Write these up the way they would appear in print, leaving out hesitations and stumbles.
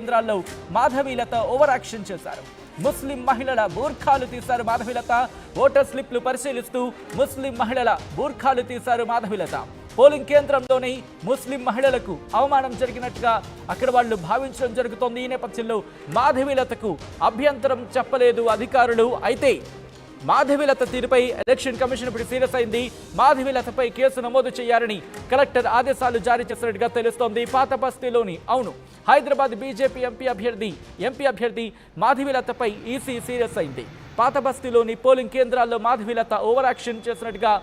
కేంద్రాల్లో Madhavilatha over action చేశారు. ముస్లిం మహిళల బూర్ఖాలు తీశారు మాధవీలత. ఓటర్ స్లిప్లు పరిశీలిస్తూ ముస్లిం మహిళల బూర్ఖాలు తీశారు మాధవీలత. పోలింగ్ కేంద్రంలోని ముస్లిం మహిళలకు అవమానం జరిగినట్టుగా అక్కడ వాళ్ళు భావించడం జరుగుతోంది. ఈ నేపథ్యంలో మాధవీలతకు అభ్యంతరం చెప్పలేదు అధికారులు. అయితే మాధవీలత తీరుపై ఎలక్షన్ కమిషన్ ఇప్పుడు సీరియస్ అయింది. మాధవీలతపై కేసు నమోదు చేయాలని కలెక్టర్ ఆదేశాలు జారీ చేసినట్టుగా తెలుస్తోంది. పాత బస్తీలోని హైదరాబాద్ బీజేపీ ఎంపీ అభ్యర్థి మాధవీలతపై ఈసీ సీరియస్ అయింది. పాత బస్తీలోని పోలింగ్ కేంద్రాల్లో మాధవీలత ఓవర్ యాక్షన్ చేసినట్టుగా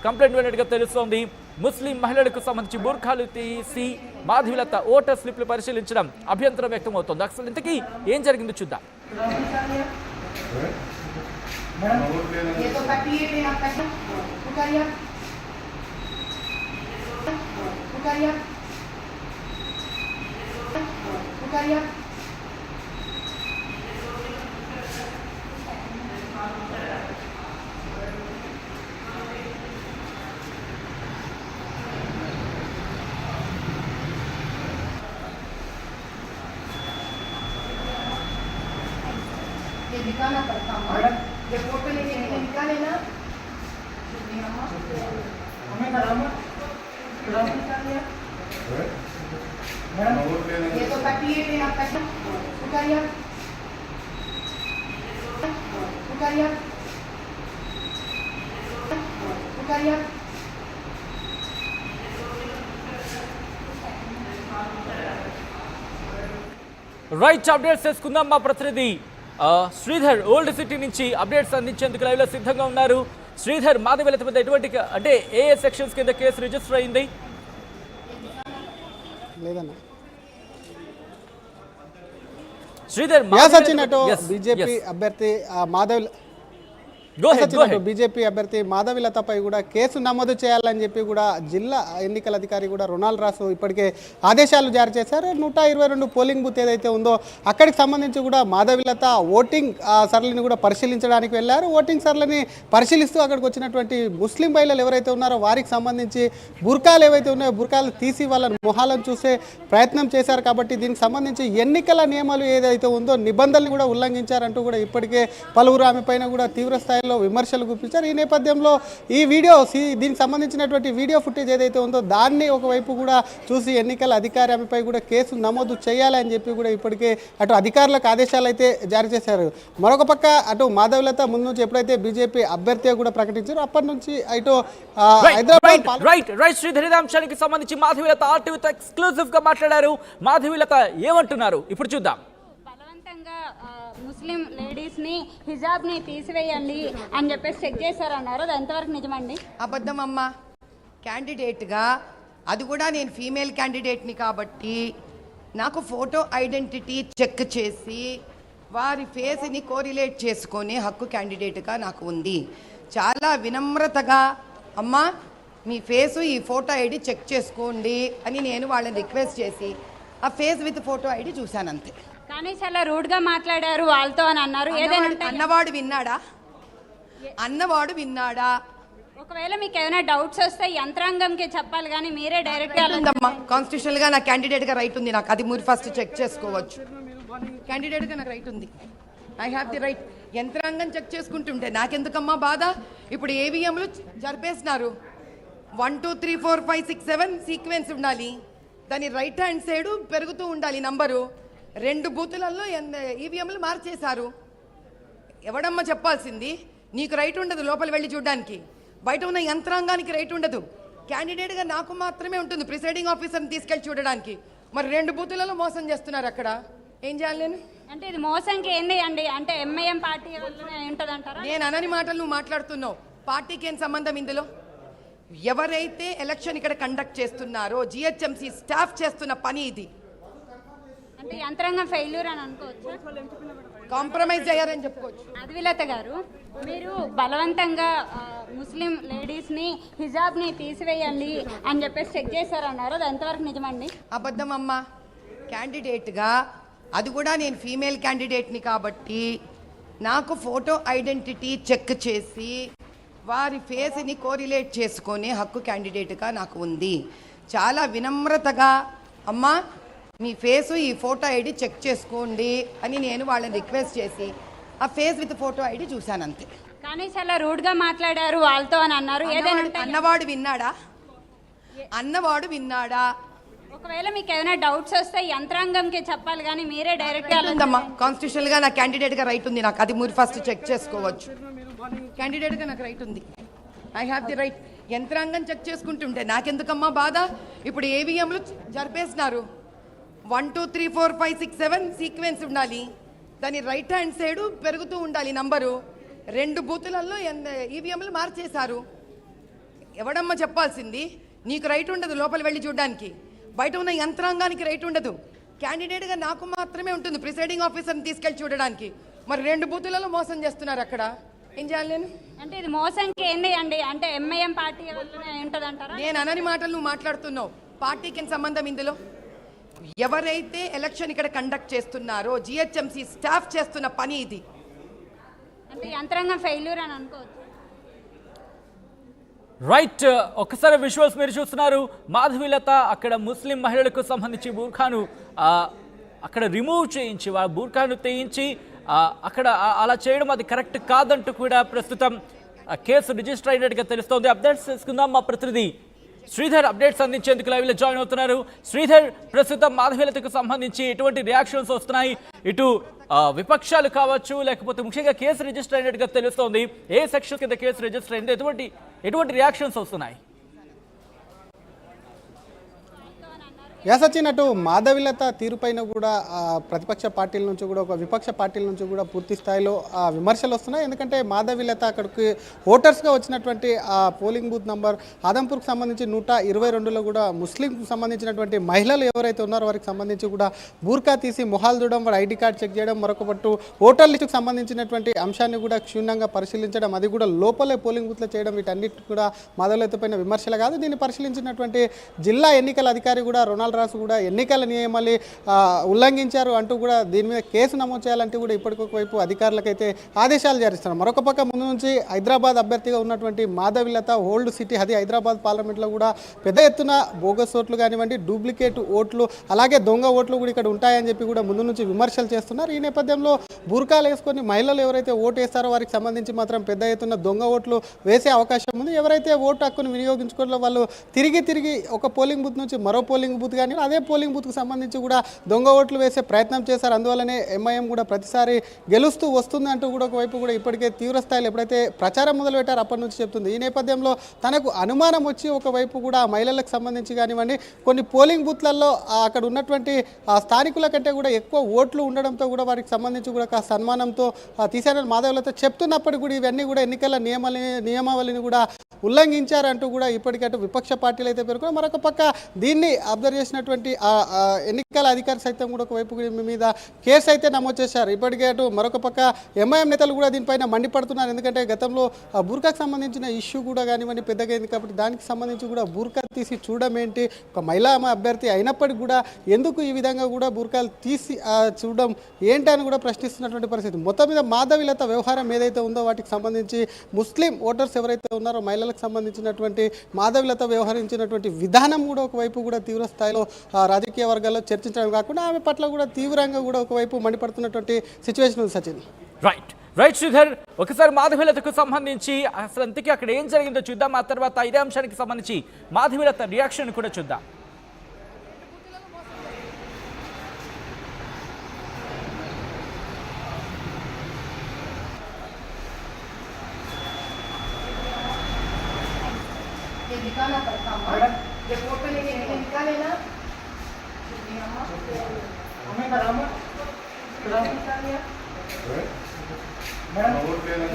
కంప్లైంట్ వెళ్ళినట్టుగా తెలుస్తోంది. ముస్లిం మహిళలకు సంబంధించి బూర్ఖాలు తీసి మాధవీలత ఓటర్ స్లిప్లు పరిశీలించడం అభ్యంతరం వ్యక్తమవుతోంది. అసలు ఇంతకీ ఏం జరిగిందో చూద్దాం. ये तो कटिए पे आप कट उकारिया उकारिया उकारिया ये दिखाना पड़ता है। ये फोटो लेके निकाले ना ये तो कटिए पे आप कट उकारिया उकारिया उकारिया రైట్ అప్డేట్స్ చేసుకుందాం. మా ప్రతినిధి శ్రీధర్ ఓల్డ్ సిటీ నుంచి అప్డేట్స్ అందించేందుకు లైవ్ లో సిద్ధంగా ఉన్నారు. శ్రీధర్, మాధవీలత మీద ఎటువంటి అంటే ఏ సెక్షన్స్ కింద కేసు రిజిస్టర్ అయింది? శ్రీధర్, బీజేపీ అభ్యర్థి బీజేపీ అభ్యర్థి మాధవీలతపై కూడా కేసు నమోదు చేయాలని చెప్పి కూడా జిల్లా ఎన్నికల అధికారి కూడా రొనాల్డ్ రాసు ఇప్పటికే ఆదేశాలు జారీ చేశారు. 122 పోలింగ్ బూత్ ఏదైతే ఉందో అక్కడికి సంబంధించి కూడా మాధవీలత ఓటింగ్ సరళిని కూడా పరిశీలించడానికి వెళ్ళారు. ఓటింగ్ సరళిని పరిశీలిస్తూ అక్కడికి వచ్చినటువంటి ముస్లిం మహిళలు ఎవరైతే ఉన్నారో వారికి సంబంధించి బుర్కాలు ఏవైతే ఉన్నాయో బుర్కాలు తీసి వాళ్ళ మొహాలను చూసే ప్రయత్నం చేశారు. కాబట్టి దీనికి సంబంధించి ఎన్నికల నియమాలు ఏదైతే ఉందో నిబంధనలు కూడా ఉల్లంఘించారంటూ కూడా ఇప్పటికే పలువురు ఆమె పైన కూడా తీవ్ర స్థాయిలో విమర్శలు గుప్పించారు. ఈ నేపథ్యంలో ఈ వీడియో దీనికి సంబంధించినటువంటి వీడియో ఫుటేజ్ ఏదైతే ఉందో దాన్ని ఒకవైపు కూడా చూసి ఎన్నికల అధికారి ఆమెపై కూడా కేసు నమోదు చేయాలని చెప్పి కూడా ఇప్పటికే అటు అధికారులకు ఆదేశాలు అయితే జారీ చేశారు. మరొక పక్క అటు మాధవీలత ముందు నుంచి ఎప్పుడైతే బీజేపీ అభ్యర్థిగా కూడా ప్రకటించారో అప్పటి నుంచి ఇటు హైదరాబాద్ శ్రీధర్ అంశానికి సంబంధించి మాధవీలత ఆర్టీవీతో ఎక్స్క్లూజివ్ గా మాట్లాడారు. మాధవీలత ఏమంటున్నారు ఇప్పుడు చూద్దాం. ముస్లిం లేడీస్ని హిజాబ్ని తీసివేయండి అని చెప్పేసి చెక్ చేశారన్నారు. అది ఎంతవరకు నిజమండి? అబద్ధం అమ్మ. క్యాండిడేట్గా అది కూడా నేను ఫీమేల్ క్యాండిడేట్ని కాబట్టి నాకు ఫోటో ఐడెంటిటీ చెక్ చేసి వారి ఫేస్ని కోరిలేట్ చేసుకొని హక్కు క్యాండిడేట్గా నాకు ఉంది. చాలా వినమ్రతగా అమ్మ మీ ఫేసు ఈ ఫోటో ఐడి చెక్ చేసుకోండి అని నేను వాళ్ళని రిక్వెస్ట్ చేసి ఆ ఫేస్ విత్ ఫోటో ఐడి చూశాను అంతే. కానీ చాలా రూడ్గా మాట్లాడారు వాళ్ళతో అని అన్నారు. అన్నవాడు విన్నాడా? ఒకవేళ మీకు ఏమైనా డౌట్స్ వస్తే యంత్రాంగంకి చెప్పాలి కానీ మీరే డైరెక్ట్ కాన్స్టిట్యూషనల్ గా నా క్యాండిడేట్ గా రైట్ ఉంది. నాకు అది మీరు ఫస్ట్ చెక్ చేసుకోవచ్చు. క్యాండిడేట్ గా నాకు రైట్ ఉంది. I have the right. యంత్రాంగం చెక్ చేసుకుంటుంటే నాకెందుకమ్మా బాధ? ఇప్పుడు ఏవిఎంలు జరిపేసినారు. 1 2 3 4 5 6 7 సీక్వెన్స్ ఉండాలి. దాని రైట్ హ్యాండ్ సైడ్ పెరుగుతూ ఉండాలి నంబరు. 2 బూతులలో ఈవీఎంలు మార్చేశారు. ఎవడమ్మా చెప్పాల్సింది? నీకు రైట్ ఉండదు లోపల వెళ్ళి చూడడానికి. బయట ఉన్న యంత్రాంగానికి రైట్ ఉండదు. క్యాండిడేట్గా నాకు మాత్రమే ఉంటుంది ప్రిసైడింగ్ ఆఫీసర్ని తీసుకెళ్ళి చూడడానికి. మరి 2 బూతులలో మోసం చేస్తున్నారు. అక్కడ ఏం చేయాలి నేను? అంటే ఇది మోసంకి ఏంది అండి? అంటే ఎంఐఎం పార్టీ ఉంటుంది అంటారా? నేను అనని మాటలు నువ్వు మాట్లాడుతున్నావు. పార్టీకి ఏం సంబంధం ఇందులో? ఎవరైతే ఎలక్షన్ ఇక్కడ కండక్ట్ చేస్తున్నారో జిహెచ్ఎంసీ స్టాఫ్ చేస్తున్న పని ఇది. అంటే యంత్రాంగం ఫెయిల్యూర్ అని అనుకోవచ్చు, కాంప్రమైజ్ అయ్యారని చెప్పుకోవచ్చు. మాధవీలత గారు, మీరు బలవంతంగా ముస్లిం లేడీస్ని హిజాబ్ని తీసివేయండి అని చెప్పేసి చెక్ చేశారన్నారు. అది ఎంతవరకు నిజమండి? అబద్ధం అమ్మ. క్యాండిడేట్గా అది కూడా నేను ఫీమేల్ క్యాండిడేట్ని కాబట్టి నాకు ఫోటో ఐడెంటిటీ చెక్ చేసి వారి ఫేస్ని కోరిలేట్ చేసుకొని హక్కు క్యాండిడేట్గా నాకు ఉంది. చాలా వినమ్రతగా అమ్మ మీ ఫేసు ఈ ఫోటో ఐడి చెక్ చేసుకోండి అని నేను వాళ్ళని రిక్వెస్ట్ చేసి ఆ ఫేస్ విత్ ఫోటో ఐడి చూశాను అంతే. కానీ చాలా రూడ్ గా మాట్లాడారు వాళ్ళతో అని అన్నారు. ఏదైనా అన్నవాడు విన్నాడా? ఒకవేళ మీకు ఏదైనా డౌట్స్ వస్తే యంత్రాంగంకి చెప్పాలి, కానీ మీరే డైరెక్ట్ ఉందమ్మా. కాన్స్టిట్యూషనల్ గా నా క్యాండిడేట్ గా రైట్ ఉంది, నాకు అది మీరు ఫస్ట్ చెక్ చేసుకోవచ్చు. క్యాండిడేట్ గా నాకు రైట్ ఉంది, ఐ హ్యావ్ ది రైట్. యంత్రాంగం చెక్ చేసుకుంటుంటే నాకెందుకమ్మా బాధ? ఇప్పుడు ఏవిఎంలు జరిపేసినారు. 1 2 3 4 5 6 7 సీక్వెన్స్ ఉండాలి, దాని రైట్ హ్యాండ్ సైడ్ పెరుగుతూ ఉండాలి నంబరు. 2 బూతులలో ఈవీఎంలు మార్చేశారు. ఎవడమ్మా చెప్పాల్సింది? నీకు రైట్ ఉండదు లోపల వెళ్ళి చూడడానికి, బయట ఉన్న యంత్రాంగానికి రైట్ ఉండదు. క్యాండిడేట్గా నాకు మాత్రమే ఉంటుంది ప్రిసైడింగ్ ఆఫీసర్ని తీసుకెళ్ళి చూడడానికి. మరి 2 బూతులలో మోసం చేస్తున్నారు, అక్కడ ఏం చేయాలి నేను? అంటే ఇది మోసంకి ఏంది అండి? అంటే ఎంఐఎం పార్టీ వల్లనే ఉంటుంది అంటారా? నేను అనని మాటలు నువ్వు మాట్లాడుతున్నావు. పార్టీకి సంబంధం ఇందులో? ఎవరైతే ఎలక్షన్ ఇక్కడ కండక్ట్ చేస్తున్నారో జిహెచ్ఎంసీ స్టాఫ్ చేస్తున్న పని ఇది. అంటే యంత్రాంగం ఫెయిల్యూర్ అని అనుకోవచ్చు. రైట్, ఒకసారి విజువల్స్ మీరు చూస్తున్నారు. మాధవీలత అక్కడ ముస్లిం మహిళలకు సంబంధించి బూర్ఖాను అక్కడ రిమూవ్ చేయించి బూర్ఖాను తెయించి అక్కడ అలా చేయడం అది కరెక్ట్ కాదంటూ కూడా ప్రస్తుతం కేసు రిజిస్టర్ అయినట్టుగా తెలుస్తోంది. అప్డేట్స్ తీసుకుందాం. మా ప్రతినిధి శ్రీధర్ అప్డేట్స్ అందించేందుకు లైవ్లో జాయిన్ అవుతున్నారు. శ్రీధర్, ప్రస్తుతం మాధవీలతకు సంబంధించి ఎటువంటి రియాక్షన్స్ వస్తున్నాయి? ఇటు విపక్షాలు కావచ్చు, లేకపోతే ముఖ్యంగా కేసు రిజిస్టర్ అయినట్టుగా తెలుస్తోంది. ఏ సెక్షన్ కింద కేసు రిజిస్టర్ అయింది? ఎటువంటి రియాక్షన్స్ వస్తున్నాయి? యాసచ్చినట్టు మాధవీలత తీరుపైన కూడా ప్రతిపక్ష పార్టీల నుంచి కూడా ఒక విపక్ష పార్టీల నుంచి కూడా పూర్తి స్థాయిలో విమర్శలు వస్తున్నాయి. ఎందుకంటే మాధవీలత అక్కడికి ఓటర్స్గా వచ్చినటువంటి ఆ పోలింగ్ బూత్ నంబర్ ఆదంపూర్కి సంబంధించి 122లో కూడా ముస్లింకి సంబంధించినటువంటి మహిళలు ఎవరైతే ఉన్నారో వారికి సంబంధించి కూడా బూర్కా తీసి మొహాలు చూడడం, వారి ఐడి కార్డ్ చెక్ చేయడం, మరొక పట్టు ఓటర్ లిస్టుకు సంబంధించినటువంటి అంశాన్ని కూడా క్షుణ్ణంగా పరిశీలించడం, అది కూడా లోపలే పోలింగ్ బూత్లో చేయడం, వీటన్నిటి కూడా మాధవీలత పైన విమర్శలు కాదు. దీన్ని పరిశీలించినటువంటి జిల్లా ఎన్నికల అధికారి కూడా రొనాల్డ్ రాసు కూడా ఎన్నికల నియమాలు ఉల్లంఘించారు అంటూ కూడా దీని మీద కేసు నమోదు చేయాలంటూ కూడా ఇప్పటికొక వైపు అధికారులకైతే ఆదేశాలు జారిస్తున్నారు. మరొక పక్క ముందు నుంచి హైదరాబాద్ అభ్యర్థిగా ఉన్నటువంటి మాధవీలత ఓల్డ్ సిటీ, అది హైదరాబాద్ పార్లమెంట్లో కూడా పెద్ద ఎత్తున బోగస్ ఓట్లు కానివ్వండి, డూప్లికేట్ ఓట్లు, అలాగే దొంగ ఓట్లు కూడా ఇక్కడ ఉంటాయని చెప్పి కూడా ముందు నుంచి విమర్శలు చేస్తున్నారు. ఈ నేపథ్యంలో బుర్కాలు వేసుకొని మహిళలు ఎవరైతే ఓటు వేస్తారో వారికి సంబంధించి మాత్రం పెద్ద ఎత్తున దొంగ ఓట్లు వేసే అవకాశం ఉంది. ఎవరైతే ఓటు హక్కును వినియోగించుకోవాలో వాళ్ళు తిరిగి ఒక పోలింగ్ బూత్ నుంచి మరో పోలింగ్ బూత్ కానీ అదే పోలింగ్ బూత్కు సంబంధించి కూడా దొంగ ఓట్లు వేసే ప్రయత్నం చేశారు. అందువల్లనే ఎంఐఎం కూడా ప్రతిసారి గెలుస్తూ వస్తుంది అంటూ కూడా ఒకవైపు కూడా ఇప్పటికే తీవ్ర స్థాయిలో ఎప్పుడైతే ప్రచారం మొదలుపెట్టారో అప్పటి నుంచి చెప్తుంది. ఈ నేపథ్యంలో తనకు అనుమానం వచ్చి ఒకవైపు కూడా మహిళలకు సంబంధించి కానివ్వండి, కొన్ని పోలింగ్ బూత్లలో అక్కడ ఉన్నటువంటి స్థానికుల కంటే కూడా ఎక్కువ ఓట్లు ఉండడంతో కూడా వారికి సంబంధించి కూడా కాస్త అనుమానంతో తీశారని మాధవీలత చెప్తున్నప్పటికీ కూడా ఇవన్నీ కూడా ఎన్నికల నియమావళిని కూడా ఉల్లంఘించారంటూ కూడా ఇప్పటికటు విపక్ష పార్టీలు అయితే పేర్కొన్నారు. మరొక పక్క దీన్ని అబ్జర్వ్ చేసినటువంటి ఎన్నికల అధికారి సైతం కూడా ఒకవైపు మీద కేసు అయితే నమోదు చేశారు. ఇప్పటికే అటు మరొక పక్క ఎంఐఎం నేతలు కూడా దీనిపైన మండిపడుతున్నారు. ఎందుకంటే గతంలో బూర్కాకు సంబంధించిన ఇష్యూ కూడా కానివ్వండి పెద్దగా అయింది కాబట్టి దానికి సంబంధించి కూడా బూర్కా తీసి చూడడం ఏంటి, ఒక మహిళా అభ్యర్థి అయినప్పటికీ కూడా ఎందుకు ఈ విధంగా కూడా బూర్కాలు తీసి చూడడం ఏంటి అని కూడా ప్రశ్నిస్తున్నటువంటి పరిస్థితి. మొత్తం మీద మాధవీలత వ్యవహారం ఏదైతే ఉందో వాటికి సంబంధించి ముస్లిం ఓటర్స్ ఎవరైతే ఉన్నారో మహిళలకు సంబంధించినటువంటి మాధవీలత వ్యవహరించినటువంటి విధానం కూడా ఒకవైపు కూడా తీవ్ర స్థాయిలో రాజకీయ వర్గాల్లో చర్చించడం కాకుండా ఆమె పట్ల కూడా తీవ్రంగా కూడా ఒకవైపు మండిపడుతున్నటువంటి సిచ్యువేషన్ ఉంది. సచిన్, రైట్ శ్రీధర్, ఒకసారి మాధవీలతకు సంబంధించి అసలు అంతకీ అక్కడ ఏం జరిగిందో చూద్దాం. ఆ తర్వాత ఇదే అంశానికి సంబంధించి మాధవీలత రియాక్షన్ కూడా చూద్దాం. दिखाना पड़ता है ये फोटो लेके निकालेना हमें बराबर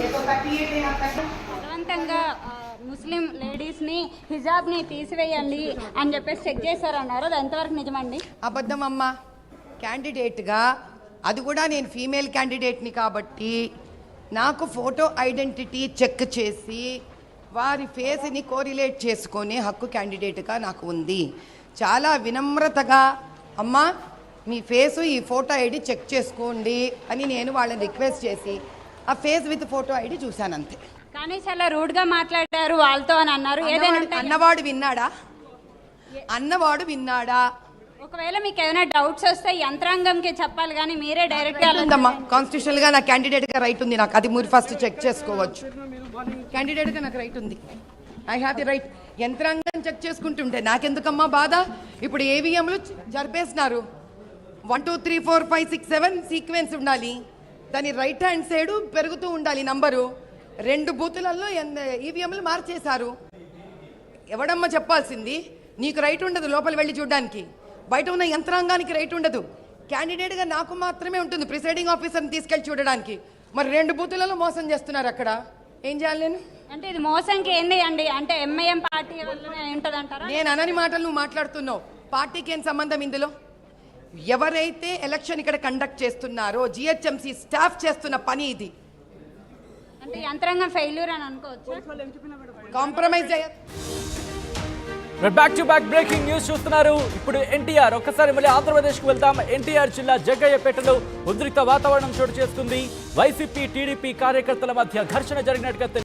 ये तो 38 है आपका. బలవంతంగా ముస్లిం లేడీస్ని హిజాబ్ని తీసివేయండి అని చెప్పేసి చెక్ చేశారన్నారు, అది ఎంతవరకు నిజమండి? అబద్ధం అమ్మ. క్యాండిడేట్గా, అది కూడా నేను ఫీమేల్ క్యాండిడేట్ని కాబట్టి నాకు ఫోటో ఐడెంటిటీ చెక్ చేసి వారి ఫేస్ని కోరిలేట్ చేసుకునే హక్కు క్యాండిడేట్గా నాకు ఉంది. చాలా వినమ్రతగా అమ్మ మీ ఫేసు ఈ ఫోటో ఐడి చెక్ చేసుకోండి అని నేను వాళ్ళని రిక్వెస్ట్ చేసి ఆ ఫేస్ విత్ ఫోటో ఐడి చూశాను అంతే. కానీ చాలా రూడ్గా మాట్లాడారు వాళ్ళతో అని అన్నారు. ఏదైనా అన్నవాడు విన్నాడా? ఒకవేళ మీకు ఏమైనా డౌట్స్ వస్తే యంత్రాంగంకి చెప్పాలి కానీ మీరే డైరెక్ట్ ఉందమ్మా కాన్స్టిట్యూషనల్ గా నా క్యాండిడేట్ గా రైట్ ఉంది నాకు అది మీరు ఫస్ట్ చెక్ చేసుకోవచ్చు క్యాండిడేట్ గా నాకు రైట్ ఉంది ఐ హ్యావ్ ది రైట్ యంత్రాంగం చెక్ చేసుకుంటుంటే నాకెందుకమ్మా బాధ ఇప్పుడు ఏవిఎంలు జరిపేసినారు 1 2 3 4 5 6 7 సీక్వెన్స్ ఉండాలి దాని రైట్ హ్యాండ్ సైడ్ పెరుగుతూ ఉండాలి నంబరు 2 బూతులలో ఈవీఎంలు మార్చేశారు ఎవడమ్మా చెప్పాల్సింది నీకు రైట్ ఉండదు లోపల వెళ్ళి చూడడానికి బయట ఉన్న యంత్రాంగానికి రైట్ ఉండదు క్యాండిడేట్గా నాకు మాత్రమే ఉంటుంది ప్రిసైడింగ్ ఆఫీసర్ని తీసుకెళ్ళి చూడడానికి మరి 2 బూతులలో మోసం చేస్తున్నారు అక్కడ ఏం చేయాలి నేను అంటే ఇది మోసంకి ఏంది అండి అంటే ఎంఐఎం పార్టీ వల్లనే ఉంటుంది అంటారా నేను అనని మాటలు నువ్వు మాట్లాడుతున్నావు పార్టీకి ఏం సంబంధం ఇందులో ఎవరైతే ఎలక్షన్ ఇక్కడ కండక్ట్ చేస్తున్నారో జిహెచ్ఎంసీ స్టాఫ్ చేస్తున్న పని ఇది అంటే యంత్రాంగం ఫెయిల్యూర్ అని అనుకోవచ్చు compromise back to back breaking news చూస్తున్నారు. ఇప్పుడు ఎన్టీఆర్ ఒక్కసారి మళ్ళీ ఆంధ్రప్రదేశ్ కు వెళ్తాం. ఎన్టీఆర్ జిల్లా జగ్గయ్యపేటలో ఉద్రిక్త వాతావరణం చోటు చేసుకుంది. వైసీపీ టీడీపీ కార్యకర్తల మధ్య ఘర్షణ జరిగినట్టుగా